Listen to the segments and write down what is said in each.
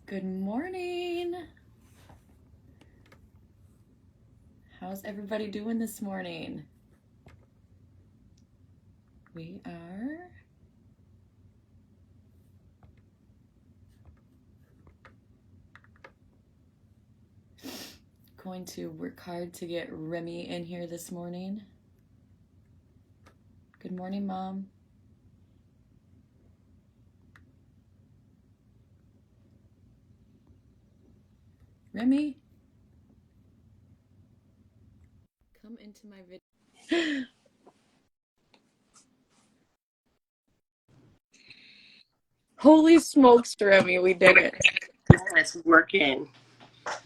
Good morning. How's everybody doing this morning? We are going to work hard to get Remy in here this morning. Good morning, Mom. Remy, come into my video. Holy smokes, Remy, we did it. It's working.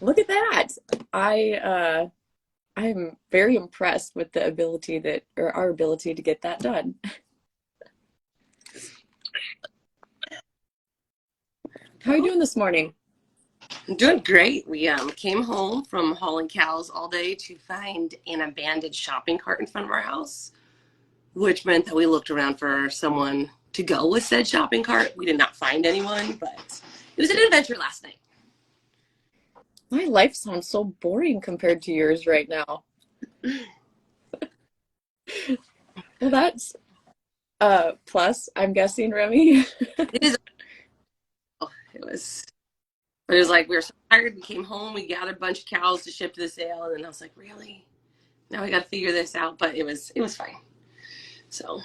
Look at that. I'm very impressed with the ability or our ability to get that done. How are you doing this morning? I'm doing great. We came home from hauling cows all day to find an abandoned shopping cart in front of our house, which meant that we looked around for someone to go with said shopping cart. We did not find anyone, but it was an adventure last night. My life sounds so boring compared to yours right now. Well, that's plus, I'm guessing, Remy. It is. It was. It was like we were so tired. We came home. We gathered a bunch of cows to ship to the sale, and then I was like, really? Now we got to figure this out. But it was fine. So.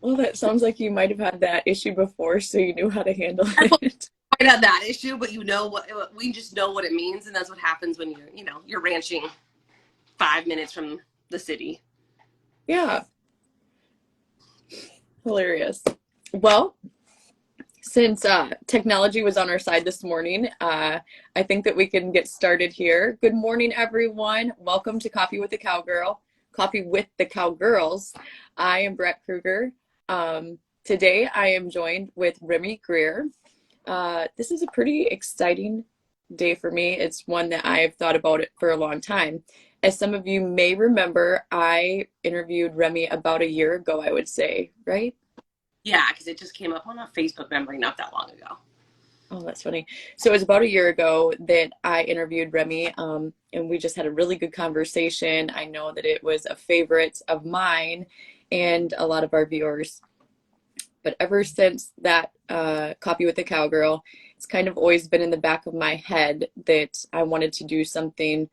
Well, that sounds like you might have had that issue before, so you knew how to handle I it. might have that issue, but you know what? We just know what it means, and that's what happens when you're ranching 5 minutes from the city. Yeah, hilarious. Well, since technology was on our side this morning, I think that we can get started here. Good morning, everyone. Welcome to Coffee with the Cowgirls. I am Breck Kruger. Today, I am joined with Remy Greer. This is a pretty exciting day for me. It's one that I have thought about it for a long time. As some of you may remember, I interviewed Remy about a year ago, I would say, right? Yeah, because it just came up on a Facebook memory not that long ago. Oh, that's funny. So it was about a year ago that I interviewed Remy, and we just had a really good conversation. I know that it was a favorite of mine and a lot of our viewers. But ever since that Coffee with the Cowgirl, it's kind of always been in the back of my head that I wanted to do something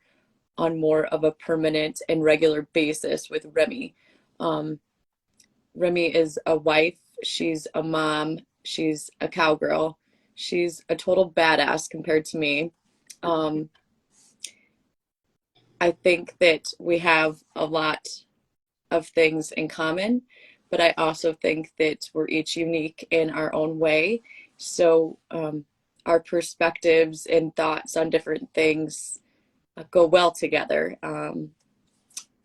on more of a permanent and regular basis with Remy. Remy is a wife, she's a mom, she's a cowgirl, she's a total badass compared to me. Um, I think that we have a lot of things in common, but I also think that we're each unique in our own way. So our perspectives and thoughts on different things go well together.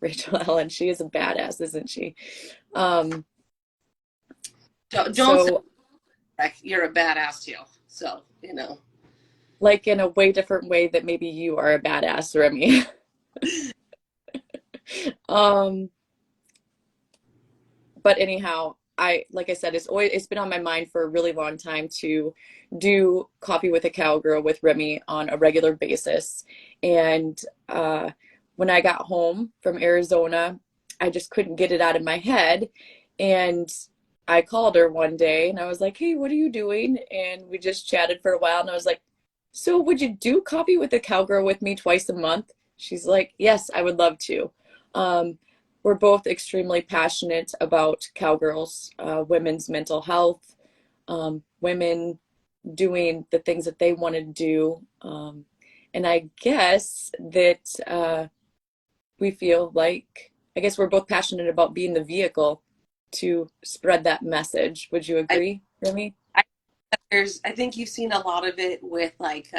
Rachel Ellen, she is a badass, isn't she? Um, Don't say so, like you're a badass too. So like in a way different way that maybe you are a badass, Remy. um, but anyhow, like I said, it's been on my mind for a really long time to do Coffee with a Cowgirl with Remy on a regular basis. And when I got home from Arizona, I just couldn't get it out of my head. And I called her one day and I was like, "Hey, what are you doing?" And we just chatted for a while. And I was like, "So would you do Coffee with a Cowgirl with me twice a month?" She's like, "Yes, I would love to." Um, we're both extremely passionate about cowgirls, women's mental health, women doing the things that they want to do. And I guess that we feel like, I guess we're both passionate about being the vehicle to spread that message. Would you I, agree, Remy? I I think you've seen a lot of it with like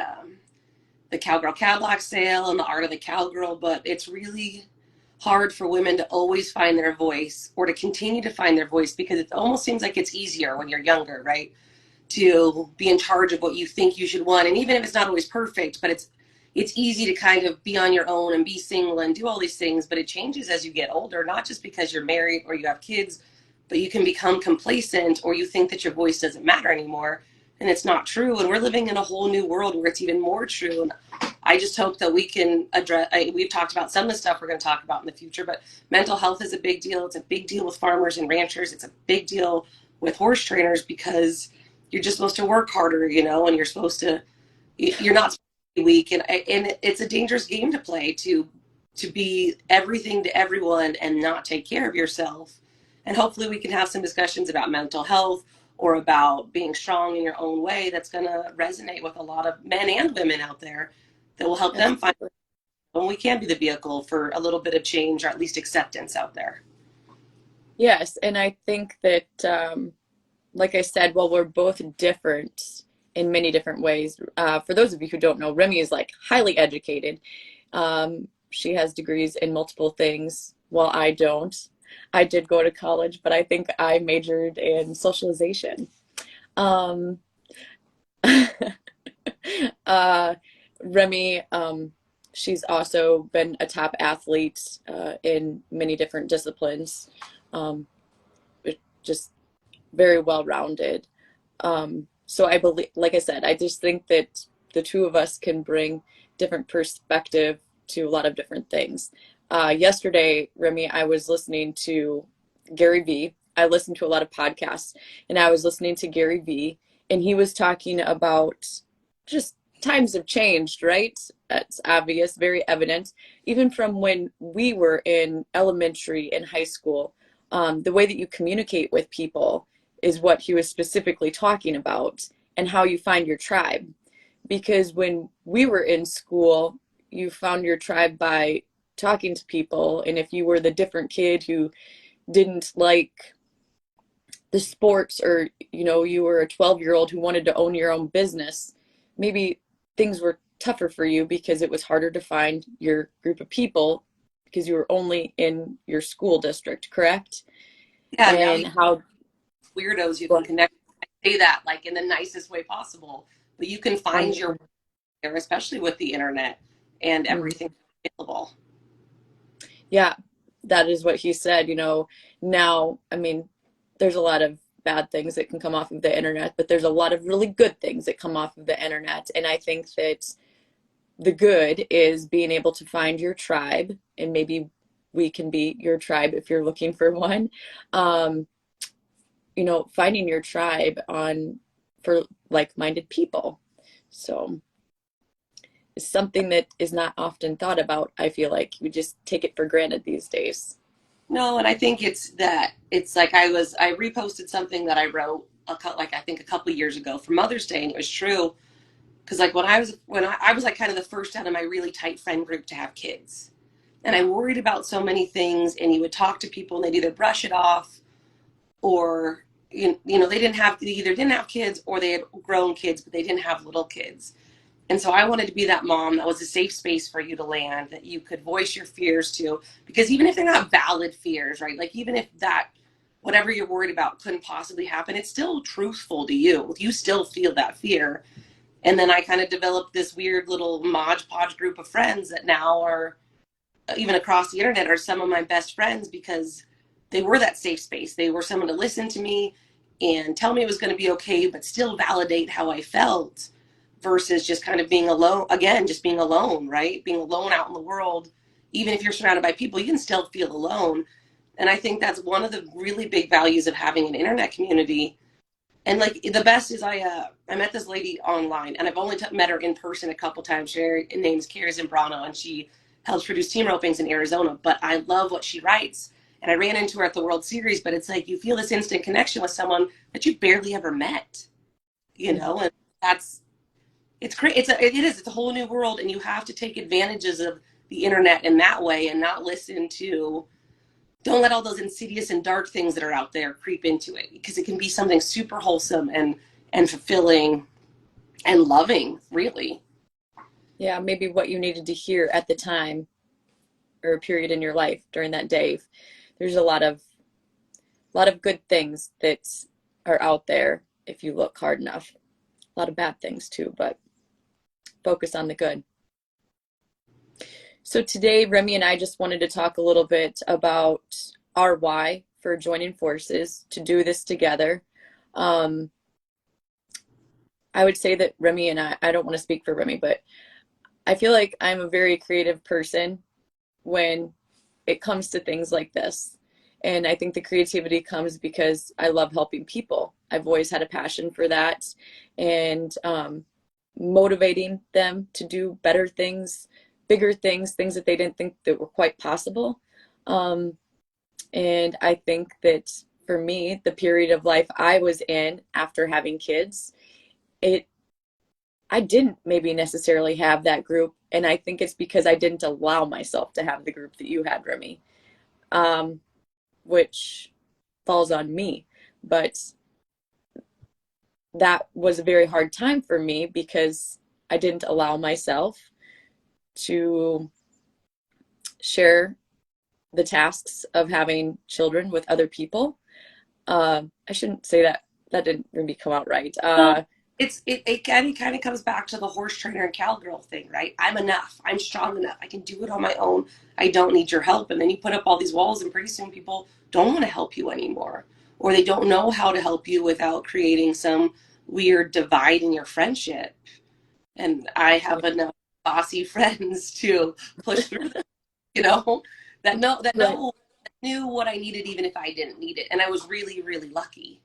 the Cowgirl Cadillac sale and the art of the cowgirl, but it's really hard for women to always find their voice or to continue to find their voice because it almost seems like it's easier when you're younger, right? To be in charge of what you think you should want. And even if it's not always perfect, but it's easy to kind of be on your own and be single and do all these things, but it changes as you get older, not just because you're married or you have kids, but you can become complacent or you think that your voice doesn't matter anymore. and it's not true. And we're living in a whole new world where it's even more true. And I just hope that we can address, we've talked about some of the stuff we're going to talk about in the future, but mental health is a big deal. It's a big deal with farmers and ranchers. It's a big deal with horse trainers because you're just supposed to work harder, and you're supposed to, you're not supposed to be weak. And it's a dangerous game to play to be everything to everyone and not take care of yourself. And hopefully we can have some discussions about mental health or about being strong in your own way that's going to resonate with a lot of men and women out there that will help them find Absolutely. when we can be the vehicle for a little bit of change or at least acceptance out there. Yes, and I think that, like I said, while we're both different in many different ways, for those of you who don't know, Remy is like highly educated. She has degrees in multiple things, while I don't. I did go to college, but I think I majored in socialization. Um, uh, Remy, she's also been a top athlete in many different disciplines, um, just very well rounded. So I believe, like I said, I just think that the two of us can bring different perspective to a lot of different things. Yesterday, Remy, I was listening to Gary Vee. I listen to a lot of podcasts, and I was listening to Gary Vee, and he was talking about just times have changed, right? That's obvious, very evident, even from when we were in elementary and high school. The way that you communicate with people is what he was specifically talking about, and how you find your tribe. Because when we were in school, you found your tribe by talking to people. And if you were the different kid who didn't like the sports, or you were a 12-year-old who wanted to own your own business, maybe things were tougher for you because it was harder to find your group of people because you were only in your school district, correct? Yeah, now And you how weirdos you can connect. I say that like in the nicest way possible, but you can find your um, there, especially with the internet and everything available. yeah, that is what he said. Now, I mean, there's a lot of bad things that can come off of the internet, but there's a lot of really good things that come off of the internet. And I think that the good is being able to find your tribe, and maybe we can be your tribe if you're looking for one. Um, finding your tribe on for like-minded people. So it's something that is not often thought about. I feel like we just take it for granted these days. No, and I think it's like I reposted something that I wrote like I think a couple years ago for Mother's Day, and it was true because like when I was like kind of the first out of my really tight friend group to have kids, and I worried about so many things, and you would talk to people and they'd either brush it off or they either didn't have kids or they had grown kids but they didn't have little kids. And so I wanted to be that mom that was a safe space for you to land, that you could voice your fears to, because even if they're not valid fears, right? Like even if that, whatever you're worried about couldn't possibly happen, it's still truthful to you. You still feel that fear. And then I kind of developed this weird little Mod Podge group of friends that now are, even across the internet, are some of my best friends because they were that safe space. They were someone to listen to me and tell me it was going to be okay, but still validate how I felt versus just kind of being alone. Again, just being alone, right? Being alone out in the world. Even if you're surrounded by people, you can still feel alone. And I think that's one of the really big values of having an internet community. And like the best is I met this lady online, and I've only met her in person a couple times. Her name is Carrie Zimbrano, and she helps produce team ropings in Arizona. But I love what she writes, and I ran into her at the World Series. But it's like you feel this instant connection with someone that you barely ever met, and that's it's great. It's a whole new world, and you have to take advantages of the internet in that way, and not listen to. Don't let all those insidious and dark things that are out there creep into it, because it can be something super wholesome and fulfilling and loving, really. Yeah, maybe what you needed to hear at the time or a period in your life during that day. There's a lot of good things that are out there if you look hard enough. A lot of bad things too, but focus on the good. So today, Remy and I just wanted to talk a little bit about our why for joining forces to do this together. Um, I would say that Remy and I don't want to speak for Remy, but I feel like I'm a very creative person when it comes to things like this. And I think the creativity comes because I love helping people. I've always had a passion for that, and motivating them to do better things, bigger things, things that they didn't think that were quite possible. Um, and I think that for me, the period of life I was in after having kids, it I didn't maybe necessarily have that group, and I think it's because I didn't allow myself to have the group that you had, Remy, um, which falls on me. But that was a very hard time for me because I didn't allow myself to share the tasks of having children with other people. I shouldn't say that. That didn't really come out right. Well, it kind of comes back to the horse trainer and cowgirl thing, right? I'm enough. I'm strong enough. I can do it on my own. I don't need your help. And then you put up all these walls, and pretty soon people don't want to help you anymore, or they don't know how to help you without creating some weird divide in your friendship. And I have enough bossy friends to push through them, you know, that Right. know that knew what I needed even if I didn't need it, and I was really really lucky.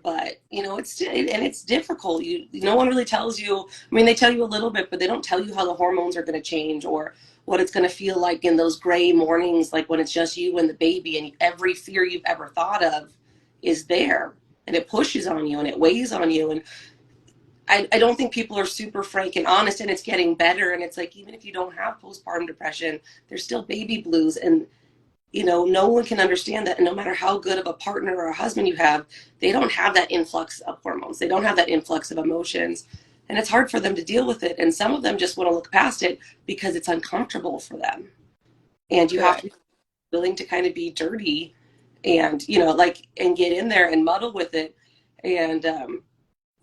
But it's difficult. No one really tells you. I mean, they tell you a little bit, but they don't tell you how the hormones are going to change or what it's going to feel like in those gray mornings, like when it's just you and the baby, and every fear you've ever thought of is there, and it pushes on you and it weighs on you. And I don't think people are super frank and honest, and it's getting better. And it's like, even if you don't have postpartum depression, there's still baby blues. And no one can understand that. And no matter how good of a partner or a husband you have, they don't have that influx of hormones. They don't have that influx of emotions. And it's hard for them to deal with it. And some of them just want to look past it because it's uncomfortable for them. And you have to Correct. be willing to kind of be dirty and, and get in there and muddle with it. And,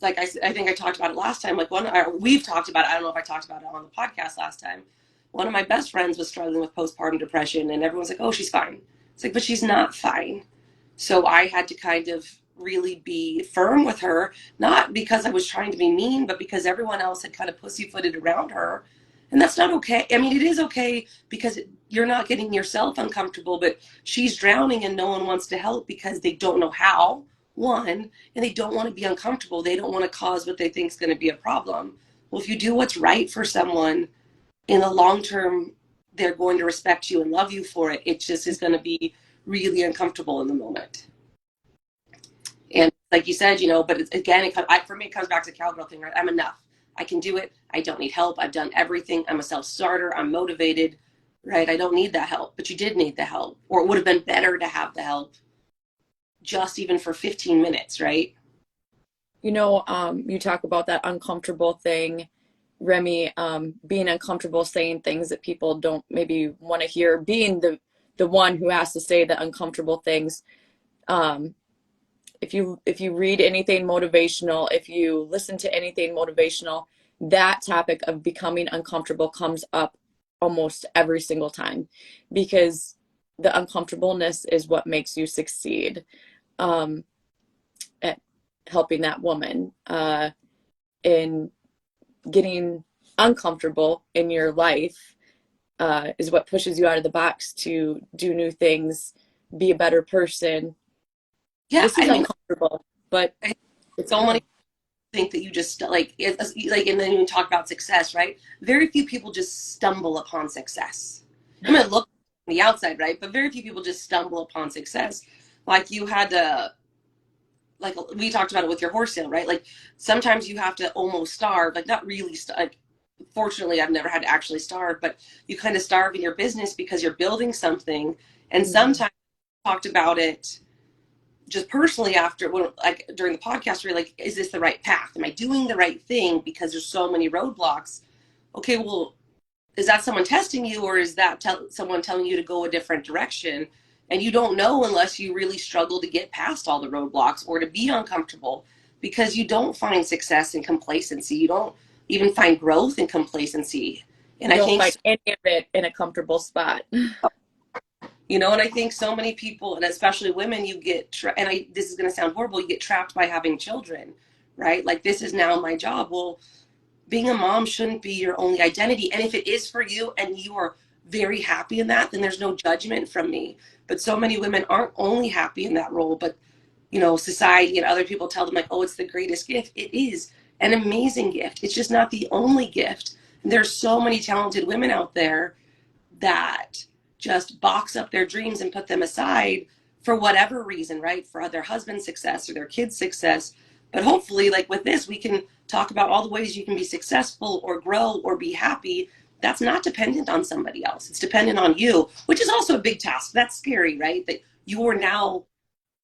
like I think I talked about it last time. Like we've talked about it. I don't know if I talked about it on the podcast last time. One of my best friends was struggling with postpartum depression, and everyone's like, "Oh, she's fine." It's like, but she's not fine. So I had to kind of really be firm with her, not because I was trying to be mean, but because everyone else had kind of pussyfooted around her, and that's not okay. I mean, it is okay because you're not getting yourself uncomfortable, but she's drowning and no one wants to help because they don't know how. One, and they don't want to be uncomfortable. They don't want to cause what they think is going to be a problem. Well, if you do what's right for someone in the long term, they're going to respect you and love you for it. It just is going to be really uncomfortable in the moment. And like you said, but again, for me, it comes back to the cowgirl thing, right? I'm enough. I can do it. I don't need help. I've done everything. I'm a self-starter. I'm motivated, right? I don't need that help. But you did need the help, or it would have been better to have the help just even for 15 minutes, right? You talk about that uncomfortable thing, Remy, being uncomfortable saying things that people don't maybe want to hear, being the one who has to say the uncomfortable things. Um, if you read anything motivational, if you listen to anything motivational, that topic of becoming uncomfortable comes up almost every single time because the uncomfortableness is what makes you succeed. Um, at helping that woman in getting uncomfortable in your life is what pushes you out of the box to do new things, be a better person. Yeah, This is I mean, uncomfortable, but it's so many good. think that you just like, and then you talk about success, right? Very few people just stumble upon success. I mean, look on the outside, right? But very few people just stumble upon success. Like you had to, like we talked about it with your horse sale, right? Like sometimes you have to almost starve, like not really, like fortunately I've never had to actually starve, but you kind of starve in your business because you're building something. And Mhm. sometimes we talked about it just personally after, when like during the podcast, we're like, is this the right path? Am I doing the right thing? Because there's so many roadblocks. Okay, well, is that someone testing you, or is that someone telling you to go a different direction? And you don't know unless you really struggle to get past all the roadblocks or to be uncomfortable, because you don't find success in complacency. You don't even find growth in complacency. And You I don't think find any of it in a comfortable spot. and I think so many people, and especially women, you get and this is going to sound horrible, you get trapped by having children, right? Like, this is now my job. Well, being a mom shouldn't be your only identity. And if it is for you and you are very happy in that, then there's no judgment from me. But so many women aren't only happy in that role, but society and other people tell them like, oh, it's the greatest gift. It is an amazing gift. It's just not the only gift. And there's so many talented women out there that just box up their dreams and put them aside for whatever reason, right? For their husband's success or their kids' success. But hopefully, like with this, we can talk about all the ways you can be successful or grow or be happy. That's not dependent on somebody else. It's dependent on you, which is also a big task. That's scary, right? That you are now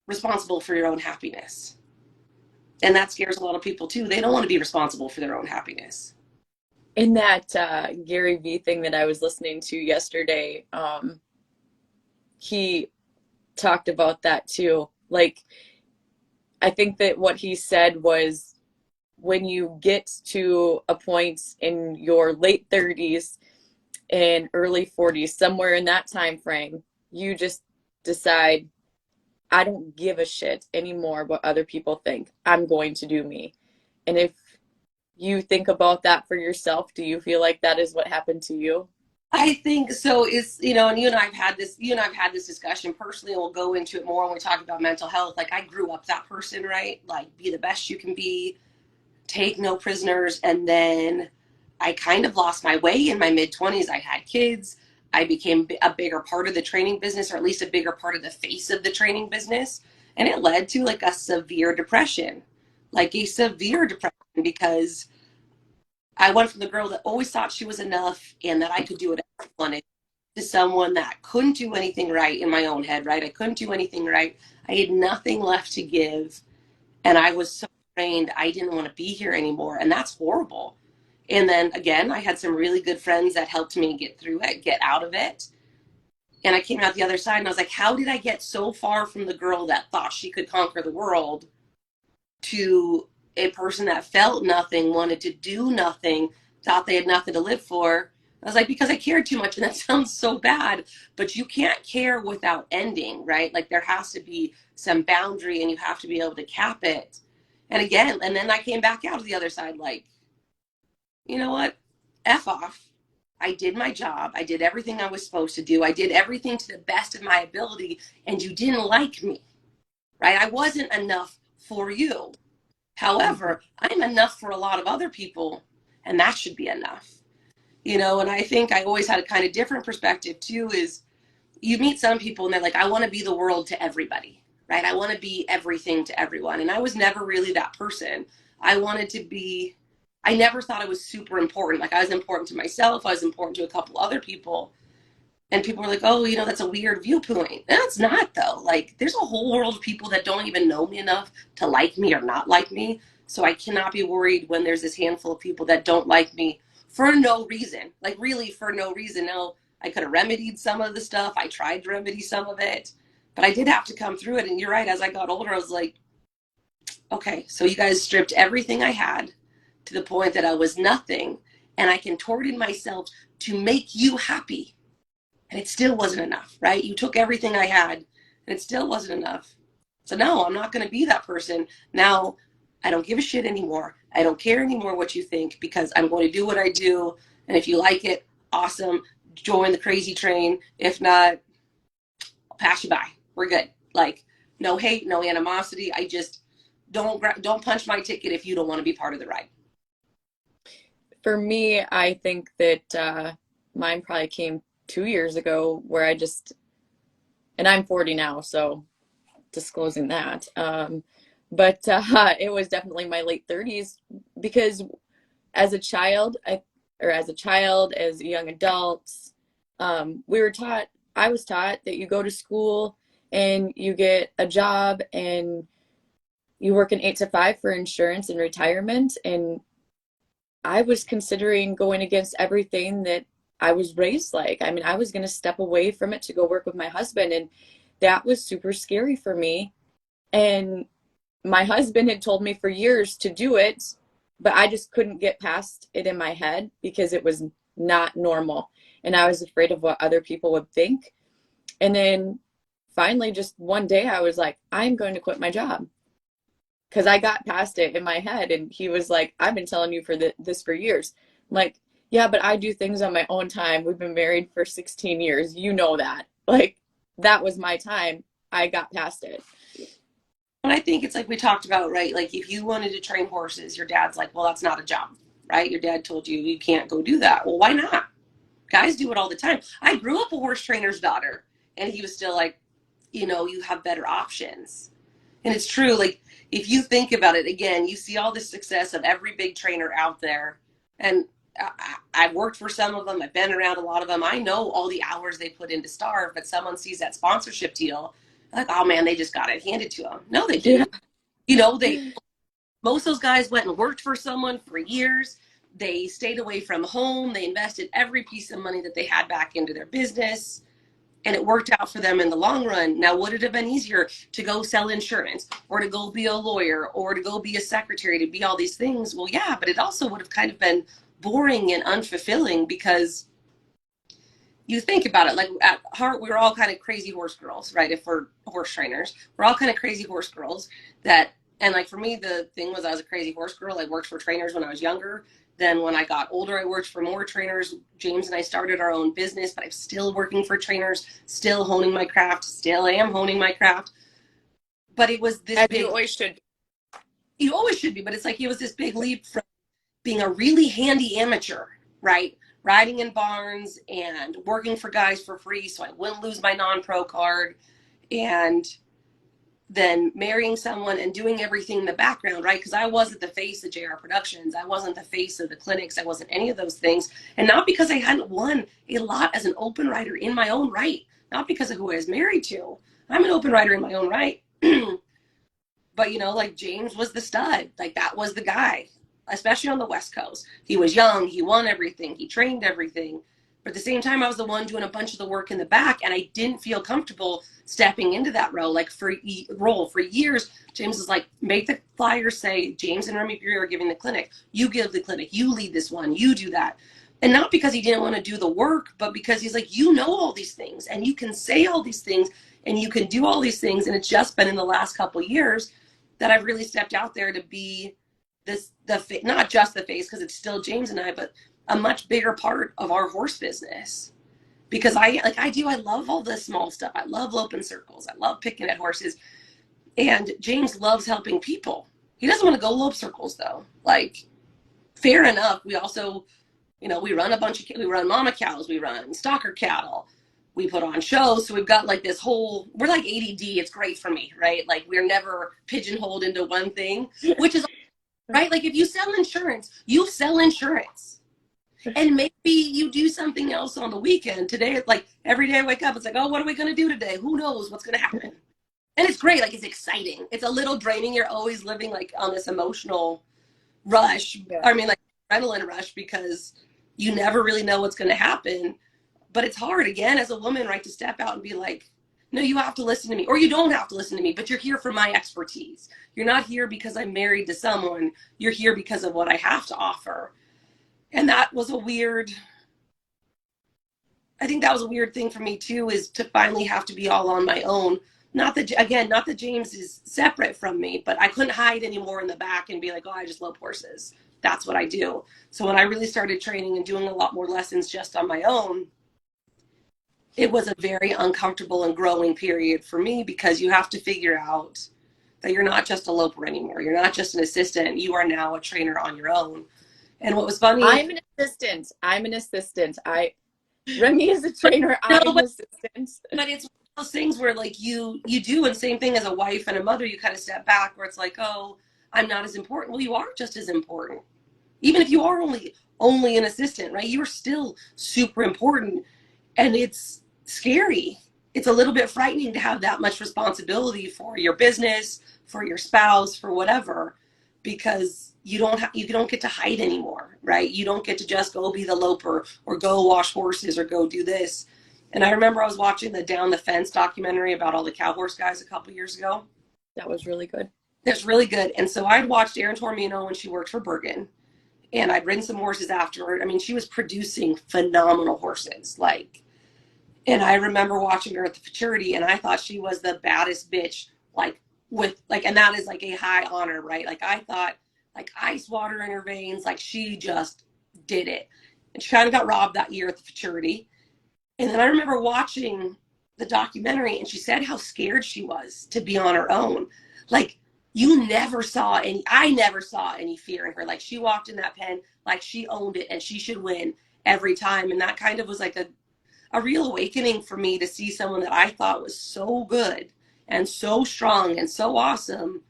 responsible for your own happiness. And that scares a lot of people too. They don't want to be responsible for their own happiness. In that Gary Vee thing that I was listening to yesterday, he talked about that too. Like, I think that what he said was when you get to a point in your late 30s and early 40s, somewhere in that time frame, you just decide, I don't give a shit anymore what other people think. I'm going to do me. And if you think about that for yourself, do you feel like that is what happened to you? I think so. Is and you and I've had this discussion personally, and we'll go into it more when we talk about mental health. Like, I grew up that person, right? Like, be the best you can be, take no prisoners, and then I kind of lost my way in my mid 20s. I had kids. I became a bigger part of the training business, or at least a bigger part of the face of the training business, and it led to like a severe depression, because I went from the girl that always thought she was enough and that I could do whatever I wanted to someone that couldn't do anything right in my own head, right? I couldn't do anything right. I had nothing left to give. And I was so drained, I didn't want to be here anymore. And that's horrible. And then again, I had some really good friends that helped me get through it, get out of it. And I came out the other side and I was like, how did I get so far from the girl that thought she could conquer the world to a person that felt nothing, wanted to do nothing, thought they had nothing to live for? I was like, because I cared too much. And that sounds so bad, but you can't care without ending, right? Like, there has to be some boundary and you have to be able to cap it. And again, and then I came back out of the other side like, you know what? F off. I did my job. I did everything I was supposed to do. I did everything to the best of my ability, and you didn't like me, right? I wasn't enough for you. Mm-hmm. However, I'm enough for a lot of other people, and that should be enough. And I think I always had a kind of different perspective too, is you meet some people and they're like, I want to be the world to everybody, right? I want to be everything to everyone. And I was never really that person. I wanted to be, I never thought I was super important. Like, I was important to myself, I was important to a couple other people. And people were like, oh, that's a weird viewpoint. No, it's not, though. Like, there's a whole world of people that don't even know me enough to like me or not like me. So I cannot be worried when there's this handful of people that don't like me for no reason. Like, really, for no reason. Now, I could have remedied some of the stuff. I tried to remedy some of it. But I did have to come through it. And you're right. As I got older, I was like, okay, so you guys stripped everything I had to the point that I was nothing. And I contorted myself to make you happy, and it still wasn't enough, right? You took everything I had and it still wasn't enough. So no, I'm not going to be that person. Now, I don't give a shit anymore. I don't care anymore what you think, because I'm going to do what I do. And if you like it, awesome. Join the crazy train. If not, I'll pass you by. We're good. Like, no hate, no animosity. I just don't punch my ticket if you don't want to be part of the ride. For me, I think that mine probably came 2 years ago where I just, and I'm 40 now, so disclosing that. But it was definitely my late 30s because as a child, as young adults, we were taught, I was taught that you go to school and you get a job and you work an 8 to 5 for insurance and retirement. And I was considering going against everything that I was raised like. I mean, I was going to step away from it to go work with my husband. And that was super scary for me. And my husband had told me for years to do it, but I just couldn't get past it in my head because it was not normal. And I was afraid of what other people would think. And then finally, just one day, I was like, I'm going to quit my job. because I got past it in my head. And he was like, I've been telling you for this for years. I'm like, yeah, but I do things on my own time. We've been married for 16 years. You know that. Like, that was my time. I got past it. And I think it's like we talked about, right? Like if you wanted to train horses, your dad's like, well, that's not a job, right? Your dad told you you can't go do that. Well, why not? Guys do it all the time. I grew up a horse trainer's daughter, and he was still like, you have better options. And it's true. Like if you think about it again, you see all the success of every big trainer out there. And I've worked for some of them. I've been around a lot of them. I know all the hours they put into starve, but someone sees that sponsorship deal, like, oh man, they just got it handed to them. No, they Yeah. didn't. They most of those guys went and worked for someone for years. They stayed away from home. They invested every piece of money that they had back into their business, and it worked out for them in the long run. Now, would it have been easier to go sell insurance or to go be a lawyer or to go be a secretary, to be all these things? Well, yeah, but it also would have kind of been boring and unfulfilling because you think about it, like at heart, we're all kind of crazy horse girls, right? If we're horse trainers, we're all kind of crazy horse girls that, and like for me, the thing was I was a crazy horse girl. I worked for trainers when I was younger. Then when I got older, I worked for more trainers. James and I started our own business, but I'm still working for trainers, still honing my craft, still am honing my craft. But it was this As you big, always should. you always should be, but it's like it was this big leap from being a really handy amateur, right? Riding in barns and working for guys for free so I wouldn't lose my non-pro card, and then marrying someone and doing everything in the background, right? Because I wasn't the face of JR Productions. I wasn't the face of the clinics. I wasn't any of those things. And not because I hadn't won a lot as an open rider in my own right, not because of who I was married to. I'm an open rider in my own right. But like James was the stud. Like that was the guy, especially on the West Coast. He was young, he won everything, he trained everything. But at the same time, I was the one doing a bunch of the work in the back, and I didn't feel comfortable stepping into that role. Like role for years, James was like, make the flyers say James and Remy Bury are giving the clinic. You give the clinic. You lead this one. You do that. And not because he didn't want to do the work, but because he's like, you know all these things, and you can say all these things, and you can do all these things. And it's just been in the last couple of years that I've really stepped out there to be not just the face, because it's still James and I, but a much bigger part of our horse business. Because I love all the small stuff. I love loping circles. I love picking at horses. And James loves helping people. He doesn't want to go lope circles though. Like, fair enough. We also, we run we run mama cows, we run stocker cattle, we put on shows. So we've got like this whole, we're like ADD. It's great for me, right? Like we're never pigeonholed into one thing, which is right. Like if you sell insurance, you sell insurance. And maybe you do something else on the weekend. Today, like every day I wake up, it's like, oh, what are we going to do today? Who knows what's going to happen? And it's great. Like it's exciting. It's a little draining. You're always living like on this emotional rush. Yeah. I mean, like adrenaline rush, because you never really know what's going to happen. But it's hard, again, as a woman, right, to step out and be like, no, you have to listen to me, or you don't have to listen to me, but you're here for my expertise. You're not here because I'm married to someone. You're here because of what I have to offer. And that was I think that was a weird thing for me too, is to finally have to be all on my own. Not that James is separate from me, but I couldn't hide anymore in the back and be like, oh, I just love horses. That's what I do. So when I really started training and doing a lot more lessons just on my own, it was a very uncomfortable and growing period for me, because you have to figure out that you're not just a loper anymore. You're not just an assistant. You are now a trainer on your own. And what was funny, I'm an assistant. I'm an assistant. Remy is a but trainer. no, I'm an assistant. but it's one of those things where like you do, and same thing as a wife and a mother, you kind of step back where it's like, oh, I'm not as important. Well, you are just as important. Even if you are only an assistant, right? You are still super important. And it's scary. It's a little bit frightening to have that much responsibility for your business, for your spouse, for whatever, because you don't get to hide anymore, right? You don't get to just go be the loper or go wash horses or go do this. And I remember I was watching the Down the Fence documentary about all the cow horse guys a couple years ago. That was really good. It's really good. And so I'd watched Erin Tormino when she worked for Bergen, and I'd ridden some horses after her. I mean, she was producing phenomenal horses, like. And I remember watching her at the futurity, and I thought she was the baddest bitch, like with like, and that is like a high honor, right? Like I thought like ice water in her veins, like she just did it. And she kind of got robbed that year at the futurity. And then I remember watching the documentary and she said how scared she was to be on her own. Like you never saw any, I never saw any fear in her. Like she walked in that pen, like she owned it and she should win every time. And that kind of was like a real awakening for me to see someone that I thought was so good and so strong and so awesome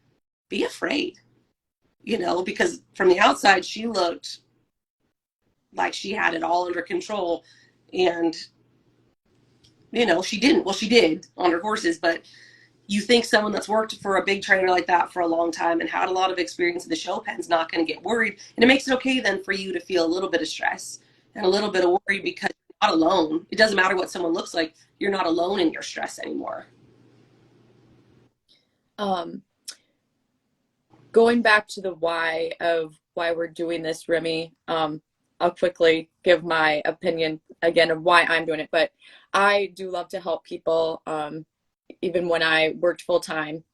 be afraid, you know, because from the outside she looked like she had it all under control. And, you know, she didn't. Well, she did on her horses, but you think someone that's worked for a big trainer like that for a long time and had a lot of experience in the show pen's not going to get worried. And it makes it okay then for you to feel a little bit of stress and a little bit of worry because you're not alone. It doesn't matter what someone looks like. You're not alone in your stress anymore. Um, Going back to the why of why we're doing this, Remy, I'll quickly give my opinion again of why I'm doing it. But I do love to help people. Even when I worked full time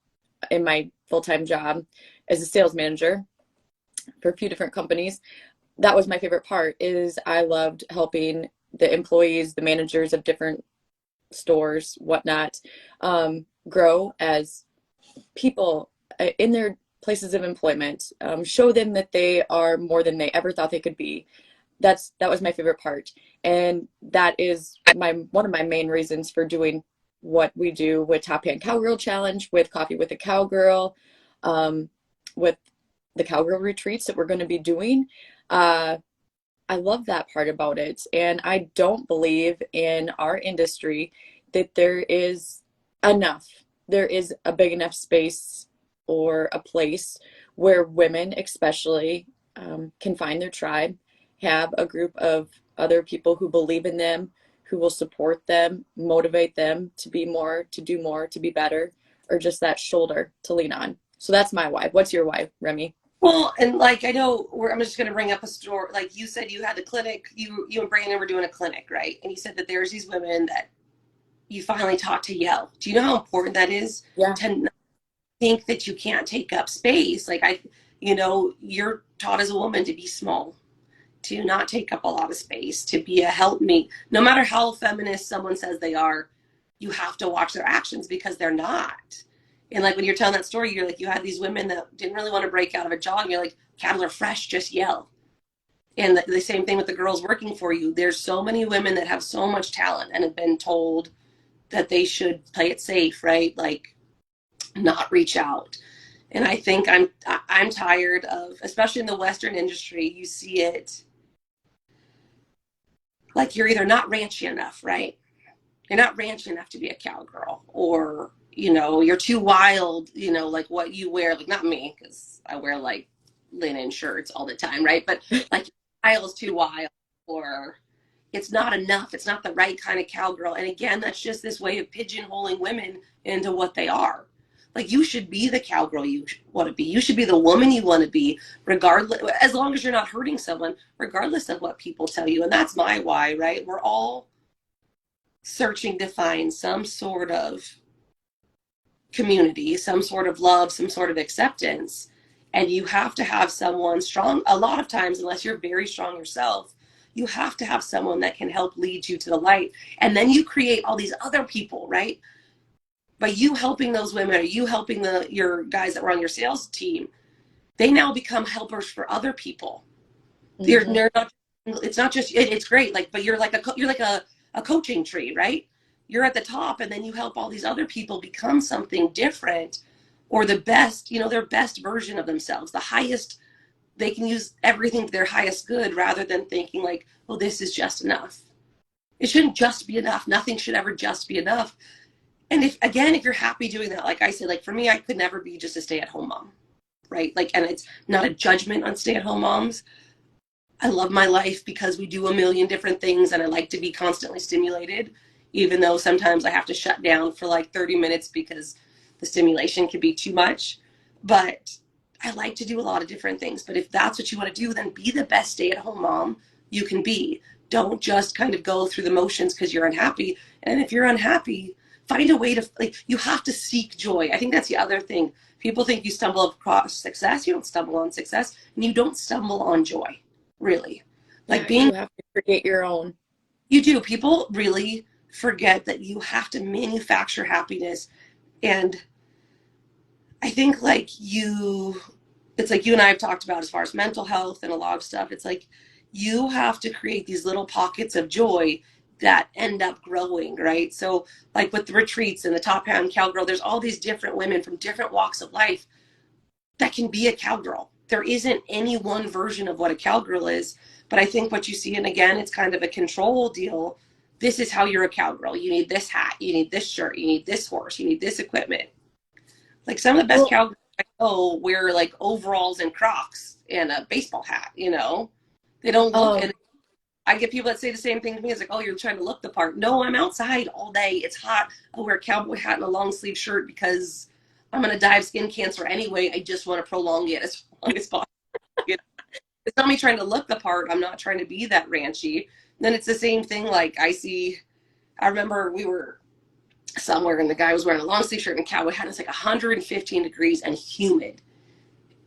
in my full time job as a sales manager for a few different companies, that was my favorite part. Is I loved helping the employees, the managers of different stores, whatnot, grow as people in their places of employment, show them that they are more than they ever thought they could be. That was my favorite part, and that is my one of my main reasons for doing what we do with Top Hand Cowgirl Challenge, with Coffee with a Cowgirl, um, with the Cowgirl retreats that we're going to be doing. Uh, I love that part about it, and I don't believe in our industry that enough. There is a big enough space or a place where women, especially, can find their tribe, have a group of other people who believe in them, who will support them, motivate them to be more, to do more, to be better, or just that shoulder to lean on. So that's my why. What's your why, Remy? Well, and like I know I'm just going to bring up a story. Like you said, you had the clinic. You and Brandon were doing a clinic, right? And you said that there's these women that you finally taught to yell. Do you know how important that is Yeah. to not think that you can't take up space? Like you know, you're taught as a woman to be small, to not take up a lot of space, to be a helpmeet. No matter how feminist someone says they are, you have to watch their actions because they're not. And like when you're telling that story, you're like, you had these women that didn't really want to break out of a jog. You're like, cattle are fresh, just yell. And the same thing with the girls working for you. There's so many women that have so much talent and have been told that they should play it safe, right? Like not reach out. And I think I'm tired of, especially in the Western industry, you see it like you're either not ranchy enough, right? You're not ranchy enough to be a cowgirl, or you know, you're too wild, you know, like what you wear, like not me, because I wear like linen shirts all the time, right? But like your style's too wild, or it's not enough. It's not the right kind of cowgirl. And again, that's just this way of pigeonholing women into what they are. Like you should be the cowgirl you want to be. You should be the woman you want to be, regardless, as long as you're not hurting someone, regardless of what people tell you. And that's my why, right? We're all searching to find some sort of community, some sort of love, some sort of acceptance. And you have to have someone strong. A lot of times, unless you're very strong yourself, you have to have someone that can help lead you to the light. And then you create all these other people, right? By you helping those women, or you helping your guys that were on your sales team, they now become helpers for other people. Mm-hmm. They're not. It's not just. It's great. Like, but you're like a coaching tree, right? You're at the top, and then you help all these other people become something different, or the best. You know, their best version of themselves, the highest. They can use everything to their highest good, rather than thinking like, "Oh, this is just enough." It shouldn't just be enough. Nothing should ever just be enough. And if you're happy doing that, like I said, like for me, I could never be just a stay-at-home mom, right? Like, and it's not a judgment on stay-at-home moms. I love my life because we do a million different things and I like to be constantly stimulated, even though sometimes I have to shut down for like 30 minutes because the stimulation can be too much. But I like to do a lot of different things. But if that's what you want to do, then be the best stay-at-home mom you can be. Don't just kind of go through the motions because you're unhappy. And if you're unhappy, find a way to, like, you have to seek joy. I think that's the other thing. People think you stumble across success. You don't stumble on success, and you don't stumble on joy, really. Like Yeah, being, you have to create your own. you do. People really forget that you have to manufacture happiness. And I think like it's like you and I have talked about as far as mental health and a lot of stuff. It's like you have to create these little pockets of joy that end up growing, right? So like with the retreats and the Top Hand Cowgirl, there's all these different women from different walks of life that can be a cowgirl. There isn't any one version of what a cowgirl is, but I think what you see, and again, it's kind of a control deal. This is how you're a cowgirl. You need this hat, you need this shirt, you need this horse, you need this equipment. Like some of the best Well, cowgirls I know wear like overalls and Crocs and a baseball hat, you know? They don't look, um, and I get people that say the same thing to me. It's like, oh, you're trying to look the part. No, I'm outside all day. It's hot. I'll wear a cowboy hat and a long sleeve shirt because I'm going to die of skin cancer anyway. I just want to prolong it as long as possible. You know? It's not me trying to look the part. I'm not trying to be that ranchy. And then it's the same thing. Like I remember we were somewhere and the guy was wearing a long sleeve shirt and a cowboy hat. It's like 115 degrees and humid.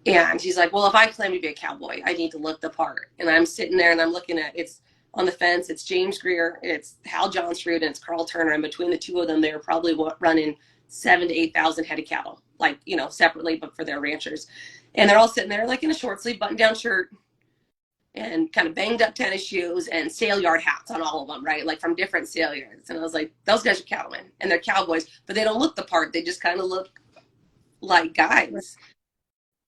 And he's like, well, if I claim to be a cowboy, I need to look the part. And I'm sitting there and I'm looking at, it's on the fence, it's James Greer, it's Hal Johnsrud, and it's Carl Turner. And between the two of them, they were probably running 7,000 to 8,000 head of cattle, like, you know, separately, but for their ranchers. And they're all sitting there like in a short sleeve button down shirt and kind of banged up tennis shoes and sale yard hats on all of them, right? Like from different sale yards. And I was like, those guys are cattlemen and they're cowboys, but they don't look the part. They just kind of look like guys.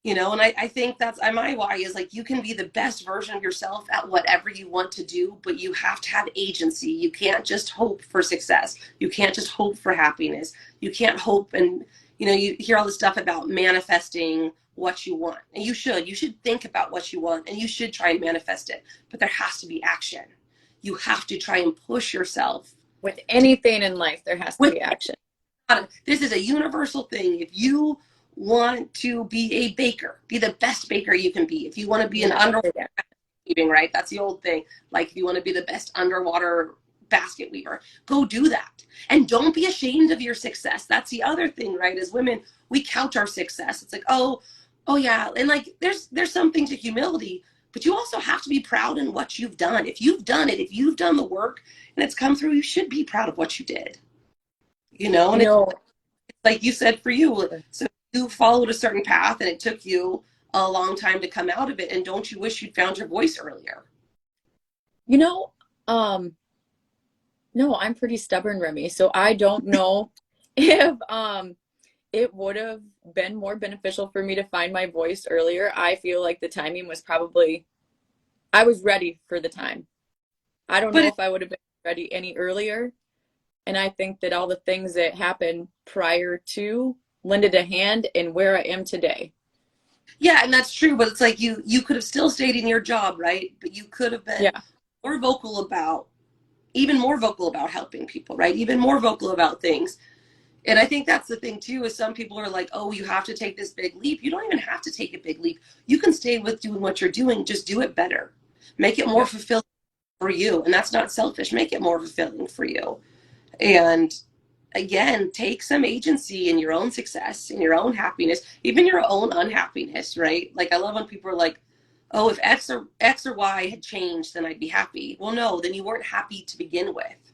You know, and I think that's my why is like you can be the best version of yourself at whatever you want to do, but you have to have agency. You can't just hope for success. You can't just hope for happiness. You can't hope, and you know, you hear all this stuff about manifesting what you want. And you should think about what you want and you should try and manifest it. But there has to be action. You have to try and push yourself. with anything in life, there has to With be action. this is a universal thing. If you want to be a baker, be the best baker you can be. If you want to be an underwater weaving, right? That's the old thing. Like if you want to be the best underwater basket weaver, go do that. And don't be ashamed of your success. That's the other thing, right? As women, we couch our success. It's like, oh yeah. And like there's something to humility, but you also have to be proud in what you've done. If you've done it, if you've done the work and it's come through, you should be proud of what you did. You know, You and it's know, like you said for you. So you followed a certain path and it took you a long time to come out of it. And don't you wish you'd found your voice earlier? you know, um, no, I'm pretty stubborn, Remy. So I don't know if it would have been more beneficial for me to find my voice earlier. I feel like the timing was probably I was ready for the time. I don't But know if I would have been ready any earlier. And I think that all the things that happened prior to lended a hand in where I am today. yeah, and that's true. But it's like you could have still stayed in your job, right? But you could have been Yeah. more vocal about, even more vocal about helping people, right? Even more vocal about things. And I think that's the thing too, is some people are like, oh, you have to take this big leap. You don't even have to take a big leap. You can stay with doing what you're doing. Just do it better. Make it more Yep. fulfilling for you. And that's not selfish. Make it more fulfilling for you. And again, take some agency in your own success, in your own happiness, even your own unhappiness, right? Like I love when people are like, oh, if X or Y had changed, then I'd be happy. Well, no, then you weren't happy to begin with.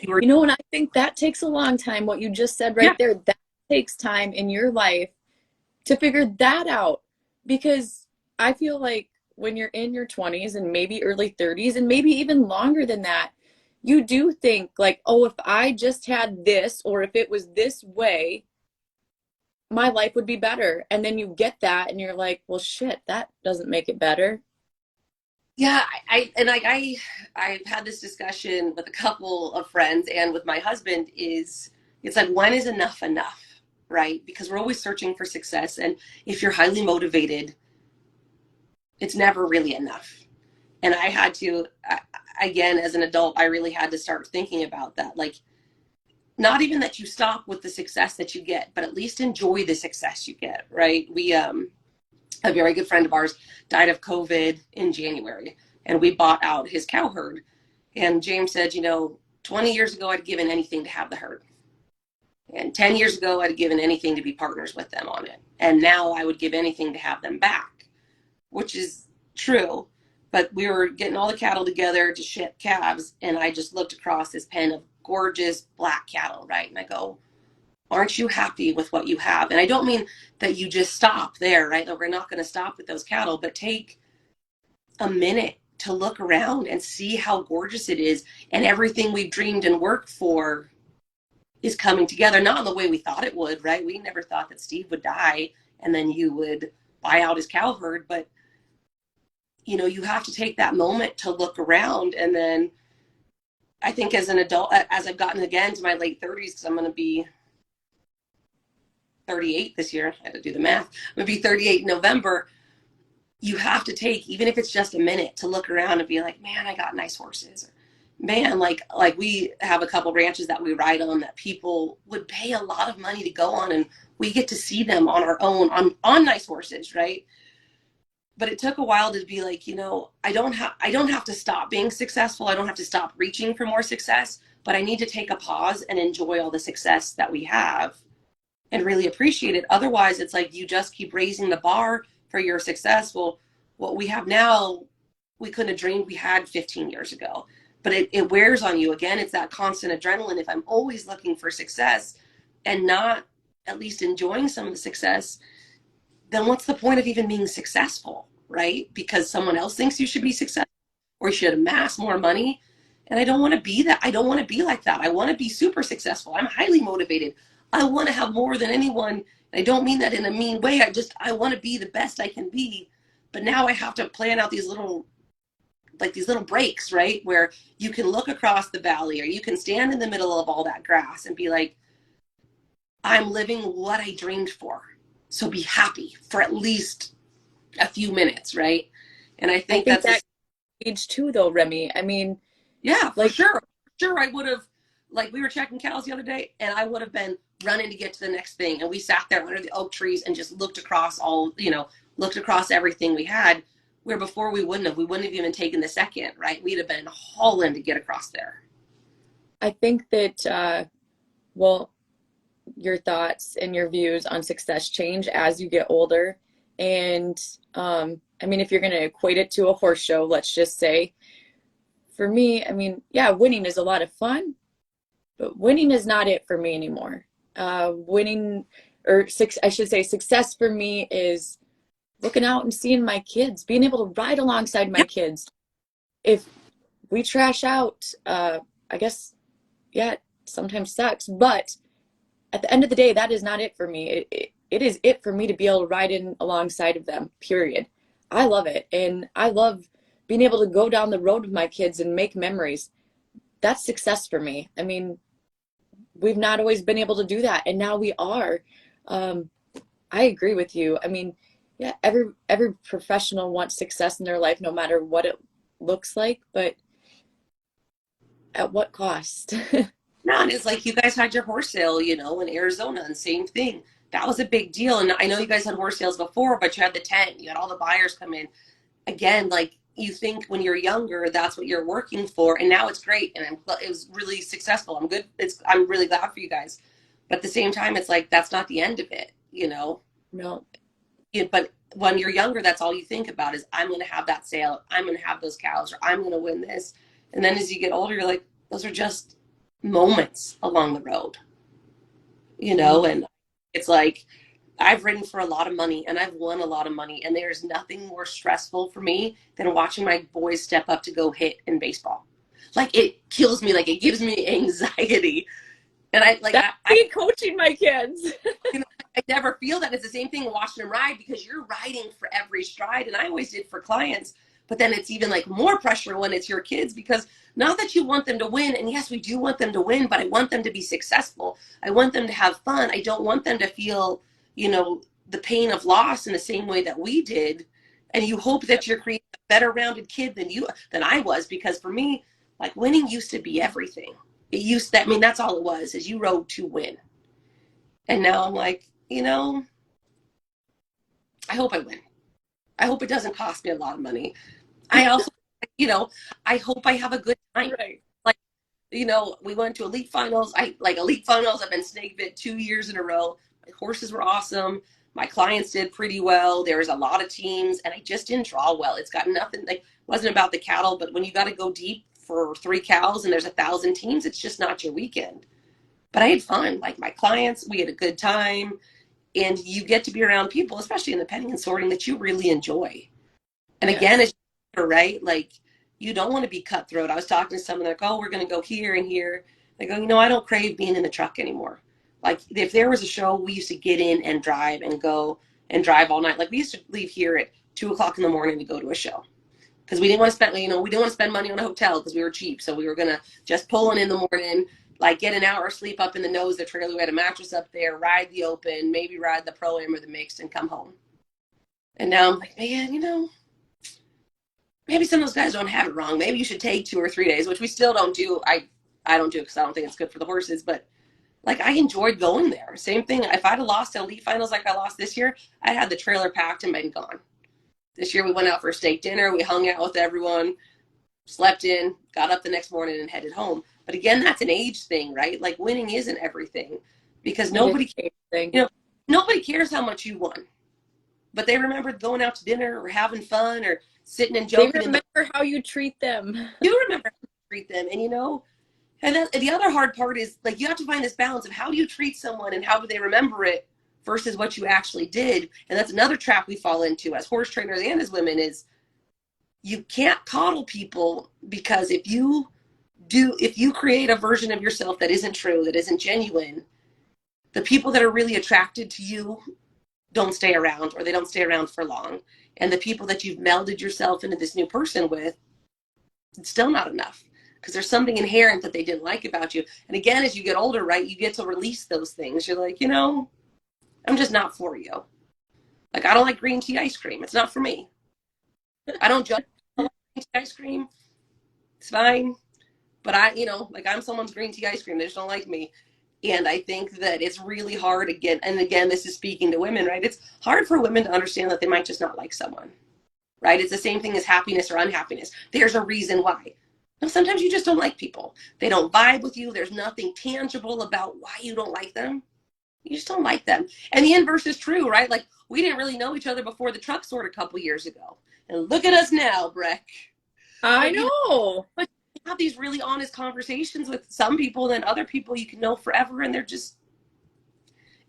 You were, You know, and I think that takes a long time. What you just said yeah, right there, that takes time in your life to figure that out. Because I feel like when you're in your 20s and maybe early 30s and maybe even longer than that, you do think like, oh, if I just had this or if it was this way, my life would be better. And then you get that and you're like, well, shit, that doesn't make it better. yeah. I've had this discussion with a couple of friends and with my husband. Is it's like when is enough enough, right? Because we're always searching for success, and if you're highly motivated, it's never really enough. And I had to, again, as an adult, I really had to start thinking about that. Like, not even that you stop with the success that you get, but at least enjoy the success you get, right? A very good friend of ours died of COVID in January, and we bought out his cow herd. And James said, 20 years ago, I'd given anything to have the herd. And 10 years ago, I'd have given anything to be partners with them on it. And now I would give anything to have them back, which is true. But we were getting all the cattle together to ship calves, and I just looked across this pen of gorgeous black cattle, right? And I go, aren't you happy with what you have? And I don't mean that you just stop there, right? That we're not going to stop with those cattle, but take a minute to look around and see how gorgeous it is. And everything we've dreamed and worked for is coming together, not in the way we thought it would, right? We never thought that Steve would die and then you would buy out his cow herd. But, you know, you have to take that moment to look around. And then I think as an adult, as I've gotten again to my late 30s, because I'm going to be 38 this year, I had to do the math, I'm going to be 38 in November. You have to take, even if it's just a minute, to look around and be like, man, I got nice horses. Man, like we have a couple ranches that we ride on that people would pay a lot of money to go on, and we get to see them on our own on nice horses, right? But it took a while to be like, you know, I don't have to stop being successful. I don't have to stop reaching for more success, but I need to take a pause and enjoy all the success that we have and really appreciate it. Otherwise, it's like you just keep raising the bar for your success. Well, what we have now, we couldn't have dreamed we had 15 years ago. But it wears on you. Again, it's that constant adrenaline. If I'm always looking for success and not at least enjoying some of the success, then what's the point of even being successful, right? Because someone else thinks you should be successful or you should amass more money. And I don't want to be that. I don't want to be like that. I want to be super successful. I'm highly motivated. I want to have more than anyone. I don't mean that in a mean way. I want to be the best I can be. But now I have to plan out these little breaks, right? Where you can look across the valley or you can stand in the middle of all that grass and be like, I'm living what I dreamed for. So be happy for at least a few minutes, right? And I I think think that's that age too, though, Remy. I mean, yeah, for like, sure. Sure, I would have, like, we were checking cows the other day, and I would have been running to get to the next thing. And we sat there under the oak trees and just looked across looked across everything we had, where before we wouldn't have even taken the second, right? We'd have been hauling to get across there. I think that, well, your thoughts and your views on success change as you get older. And I mean, if you're going to equate it to a horse show, let's just say, for me, I mean, yeah, winning is a lot of fun, but winning is not it for me anymore. Winning, or I should say, success for me is looking out and seeing my kids, being able to ride alongside my Yep. kids. If we trash out, I guess, yeah, it sometimes sucks, but at the end of the day, that is not it for me. It is it for me to be able to ride in alongside of them, period. I love it. And I love being able to go down the road with my kids and make memories. That's success for me. I mean, we've not always been able to do that. And now we are. Um, I agree with you. I mean, yeah, every professional wants success in their life, no matter what it looks like, but at what cost? No, and it's like you guys had your horse sale, in Arizona, and same thing. That was a big deal. And I know you guys had horse sales before, but you had the tent, you had all the buyers come in. Again, like you think when you're younger, that's what you're working for, and now it's great, and it was really successful. I'm good. I'm really glad for you guys, but at the same time, it's like that's not the end of it. No, But when you're younger, that's all you think about is I'm going to have that sale, I'm going to have those cows, or I'm going to win this. And then as you get older, you're like, those are just moments along the road. And it's like I've ridden for a lot of money and I've won a lot of money, and there's nothing more stressful for me than watching my boys step up to go hit in baseball. Like it kills me, like it gives me anxiety. And that's me coaching my kids. you know, I never feel that. It's the same thing watching them ride, because you're riding for every stride. And I always did for clients, but then it's even like more pressure when it's your kids, because not that you want them to win. And yes, we do want them to win, but I want them to be successful. I want them to have fun. I don't want them to feel, the pain of loss in the same way that we did. And you hope that you're creating a better rounded kid than I was, because for me, like winning used to be everything. That's all it was, is you rode to win. And now I'm like, I hope I win. I hope it doesn't cost me a lot of money. I also, I hope I have a good time. Right. Like We went to elite finals. I like elite finals. I've been snake bit 2 years in a row. My horses were awesome. My clients did pretty well. There was a lot of teams, and I just didn't draw well. It's got nothing like, it wasn't about the cattle, but when you got to go deep for 3 cows and there's 1,000 teams, it's just not your weekend. But I had fun. Like my clients, we had a good time, and you get to be around people, especially in the penning and sorting, that you really enjoy. And again, Yes. it's right. Like you don't want to be cutthroat. I was talking to someone like, oh, we're going to go here and here. They go, I don't crave being in the truck anymore. Like if there was a show, we used to get in and drive and go and drive all night. Like we used to leave here at 2 o'clock in the morning to go to a show because we didn't want to spend, we didn't want to spend money on a hotel because we were cheap. So we were going to just pull in the morning, like get an hour of sleep up in the nose, the trailer. We had a mattress up there, ride the open, maybe ride the pro-am or the mixed and come home. And now I'm like, man, maybe some of those guys don't have it wrong. Maybe you should take 2 or 3 days, which we still don't do. I don't do it because I don't think it's good for the horses. But like I enjoyed going there. Same thing. If I'd have lost elite finals like I lost this year, I had the trailer packed and been gone. This year we went out for a steak dinner. We hung out with everyone, slept in, got up the next morning and headed home. But again, that's an age thing, right? Like winning isn't everything because It is nobody, amazing. nobody cares how much you won, but they remember going out to dinner or having fun or sitting and They joking in the. remember how you treat them. You remember how to treat them, and then the other hard part is like you have to find this balance of how do you treat someone and how do they remember it versus what you actually did. And that's another trap we fall into as horse trainers and as women is you can't coddle people because if you create a version of yourself that isn't true, that isn't genuine, the people that are really attracted to you don't stay around or they don't stay around for long. And the people that you've melded yourself into this new person with, it's still not enough because there's something inherent that they didn't like about you. And again, as you get older, right, you get to release those things. You're like, I'm just not for you. Like, I don't like green tea ice cream. It's not for me. I don't judge green tea ice cream. It's fine. But like I'm someone's green tea ice cream. They just don't like me. And I think that it's really hard again. And again, this is speaking to women, right? It's hard for women to understand that they might just not like someone, right? It's the same thing as happiness or unhappiness. There's a reason why. No, sometimes you just don't like people. They don't vibe with you. There's nothing tangible about why you don't like them. You just don't like them. And the inverse is true, right? Like we didn't really know each other before the truck sort a couple years ago. And look at us now, Breck. I But know. but you have these really honest conversations with some people, then other people you can know forever, and they're just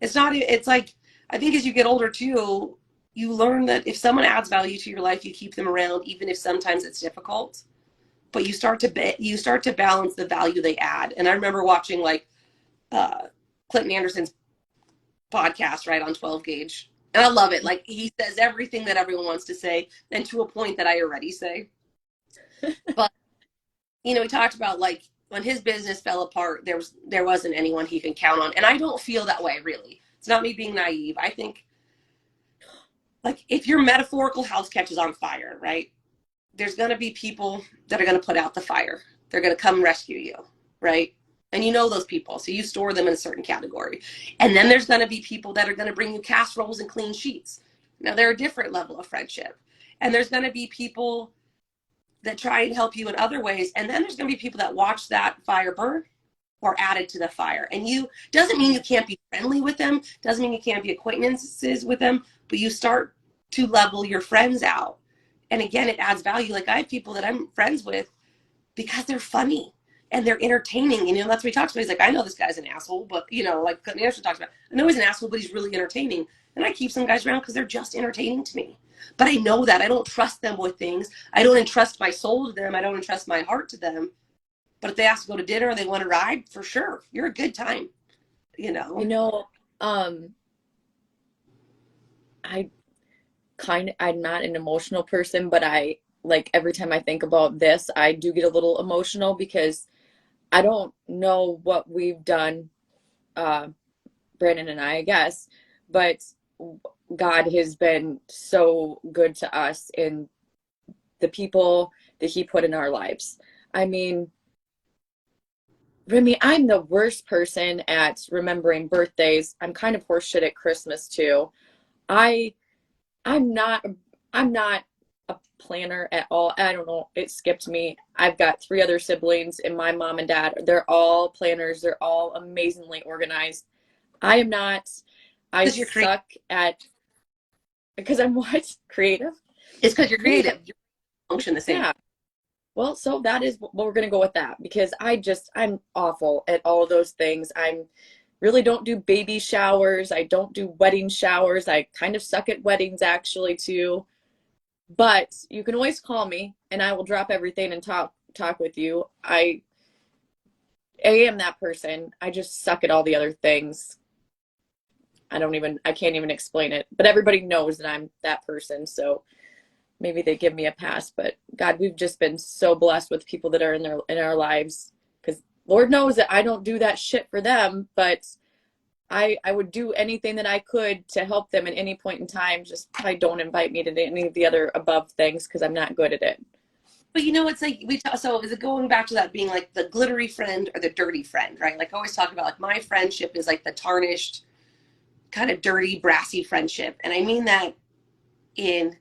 it's not it's like I think as you get older too, you learn that if someone adds value to your life, you keep them around, even if sometimes it's difficult. But you start to balance the value they add. And I remember watching like Clinton Anderson's podcast right on 12 gauge, and I love it. Like he says everything that everyone wants to say, and to a point that I already say. But he talked about like when his business fell apart, there wasn't anyone he can count on, and I don't feel that way really. It's not me being naive. I think like if your metaphorical house catches on fire, right? There's going to be people that are going to put out the fire. They're going to come rescue you, right? And you know those people, so you store them in a certain category. And then there's going to be people that are going to bring you casseroles and clean sheets. Now they're a different level of friendship. And there's going to be people that try and help you in other ways. And then there's going to be people that watch that fire burn or added to the fire. And you doesn't mean you can't be friendly with them, doesn't mean you can't be acquaintances with them, but you start to level your friends out. And again, it adds value. Like I have people that I'm friends with because they're funny and they're entertaining. That's what he talks about. He's like, I know this guy's an asshole, but like Clinton Anderson talks about, I know he's an asshole, but he's really entertaining. And I keep some guys around because they're just entertaining to me. But I know that I don't trust them with things. I don't entrust my soul to them. I don't entrust my heart to them. But if they ask to go to dinner or they want to ride, for sure, you're a good time. You know, um, I I'm not an emotional person, but I like every time I think about this, I do get a little emotional because I don't know what we've done, uh, Brandon and I guess, but God has been so good to us in the people that He put in our lives. I mean, Remy, I'm the worst person at remembering birthdays. I'm kind of horseshit at Christmas too. I I'm not I'm not a planner at all. I don't know. It skipped me. I've got three other siblings, and my mom and dad, they're all planners. They're all amazingly organized. I am not. I Because you're creative. suck at, because I'm what? Creative? It's because you're Maybe creative. that, You function the same. yeah. Well, so that is what we're going to go with that because I'm awful at all of those things. I'm really don't do baby showers. I don't do wedding showers. I kind of suck at weddings actually too. But you can always call me and I will drop everything and talk with you. I am that person. I just suck at all the other things. I can't even explain it. But everybody knows that I'm that person. So maybe they give me a pass. But God, we've just been so blessed with people that are in our lives. Because Lord knows that I don't do that shit for them, but I would do anything that I could to help them at any point in time. Just probably don't invite me to any of the other above things because I'm not good at it. But you know, it's like so is it going back to that being like the glittery friend or the dirty friend, right? Like I always talk about like my friendship is like the tarnished, kind of dirty, brassy friendship. And I mean that in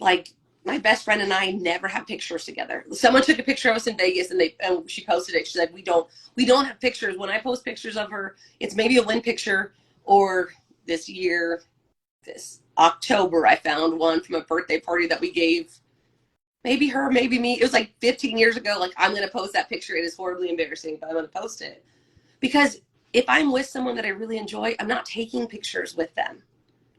like my best friend and I never have pictures together. Someone took a picture of us in Vegas and she posted it. She said, we don't have pictures. When I post pictures of her, it's maybe a Lynn picture or this year, this October, I found one from a birthday party that we gave maybe her, maybe me. It was like 15 years ago. Like, I'm going to post that picture. It is horribly embarrassing, but I'm going to post it. Because if I'm with someone that I really enjoy, I'm not taking pictures with them,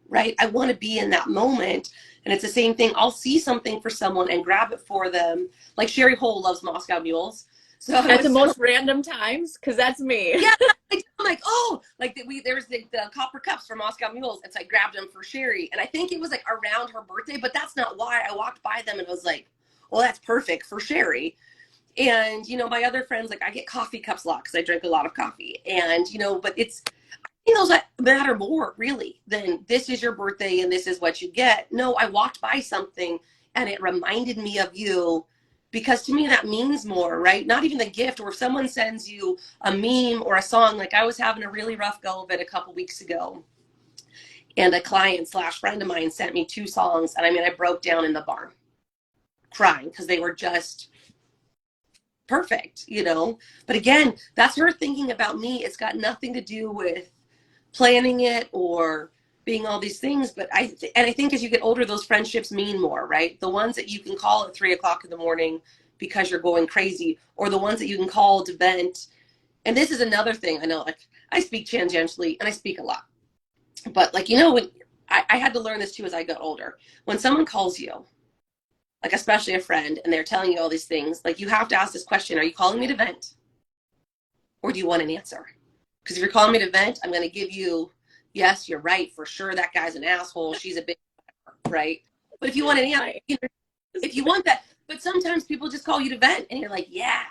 right? I want to be in that moment. And it's the same thing. I'll see something for someone and grab it for them. Like Sherry Hole loves Moscow Mules. So I At the was telling, most random times, because that's me. yeah, I'm like, oh, like there's the copper cups for Moscow Mules. And so I grabbed them for Sherry. And I think it was like around her birthday, but that's not why. I walked by them and was like, well, that's perfect for Sherry. And, you know, my other friends, like I get coffee cups a lot because I drink a lot of coffee. And, you know, but it's, those that matter more really than this is your birthday and this is what you get. No, I walked by something and it reminded me of you because to me that means more, right? Not even the gift, or if someone sends you a meme or a song. Like I was having a really rough go of it a couple weeks ago, and a client slash friend of mine sent me two songs, and I mean I broke down in the barn crying because they were just perfect, you know. But again, that's her thinking about me. It's got nothing to do with planning it or being all these things. But I think as you get older, those friendships mean more, right? The ones that you can call at 3 o'clock in the morning because you're going crazy, or the ones that you can call to vent. And this is another thing. I know, like I speak tangentially and I speak a lot, but like, you know, when I had to learn this too as I got older, when someone calls you, like especially a friend, and they're telling you all these things, like you have to ask this question: are you calling me to vent, or do you want an answer? Because if you're calling me to vent, I'm going to give you, yes, you're right, for sure, that guy's an asshole, she's a bitch, right? But if you want an answer, I, you know, if you want that, but sometimes people just call you to vent, and you're like, yeah,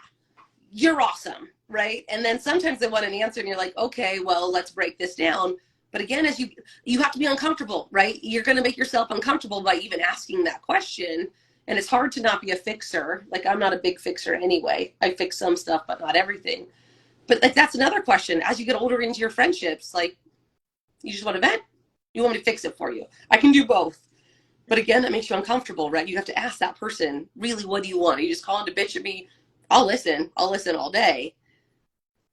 you're awesome, right? And then sometimes they want an answer, and you're like, okay, well, let's break this down. But again, as you have to be uncomfortable, right? You're going to make yourself uncomfortable by even asking that question. And it's hard to not be a fixer. Like I'm not a big fixer anyway. I fix some stuff, but not everything. But like that's another question. As you get older into your friendships, like you just want to vent. You want me to fix it for you. I can do both. But again, that makes you uncomfortable, right? You have to ask that person, really, what do you want? Are you just calling to bitch at me? I'll listen. I'll listen all day.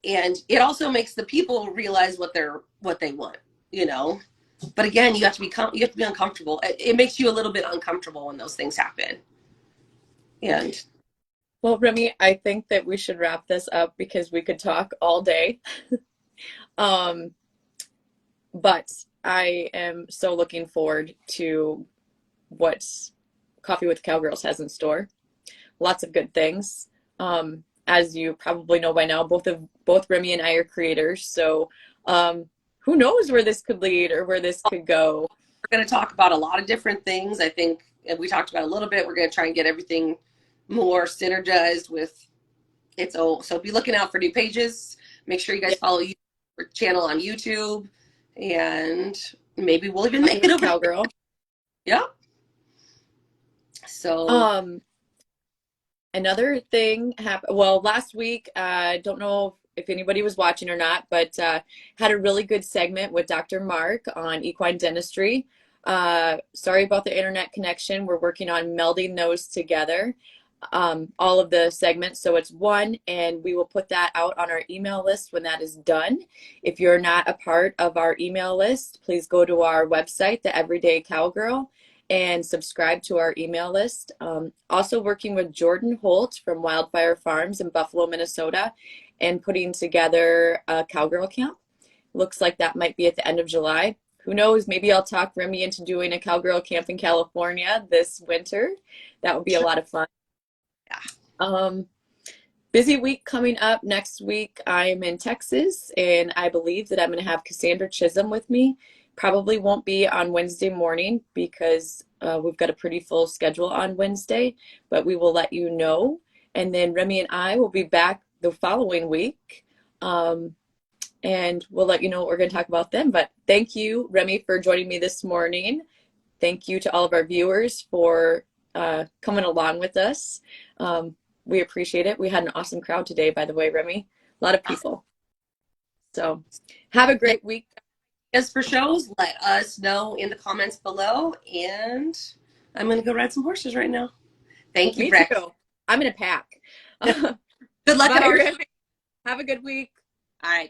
And it also makes the people realize what they want, you know. But again, you have to be uncomfortable. It makes you a little bit uncomfortable when those things happen. And well, Remy, I think that we should wrap this up because we could talk all day. Um, but I am so looking forward to what Coffee with Cowgirls has in store. Lots of good things. As you probably know by now, both Remy and I are creators, so who knows where this could lead or where this could go. we're going to talk about a lot of different things. I think we talked about a little bit. We're going to try and get everything more synergized with it's all. So be looking out for new pages. Make sure you guys Yeah, follow our channel on YouTube, and maybe we'll even Coffee make it with over. Cowgirl. Yeah. So Um, Another thing happened. Well, last week, I don't know if anybody was watching or not, but had a really good segment with Dr. Mark on equine dentistry. Sorry about the internet connection. We're working on melding those together, all of the segments. So it's one, and we will put that out on our email list when that is done. If you're not a part of our email list, please go to our website, The Everyday Cowgirl, and subscribe to our email list. Also working with Jordan Holt from Wildfire Farms in Buffalo, Minnesota, and putting together a cowgirl camp. Looks like that might be at the end of July. Who knows? Maybe I'll talk Remy into doing a cowgirl camp in California this winter. That would be a Sure. lot of fun. Yeah. Um, Busy week coming up. Next week, I'm in Texas, and I believe that I'm going to have Cassandra Chisholm with me. Probably won't be on Wednesday morning because we've got a pretty full schedule on Wednesday, but we will let you know. And then Remy and I will be back the following week. And we'll let you know what we're going to talk about then. But thank you, Remy, for joining me this morning. Thank you to all of our viewers for coming along with us. We appreciate it. We had an awesome crowd today, by the way, Remy. A lot of people. So have a Yeah. great week. As for shows, let us know in the comments below. And I'm going to go ride some horses right now. Thank you, Me Breck. too. I'm in a pack. Good luck at Bye, our show. Remy. Have a good week. All right.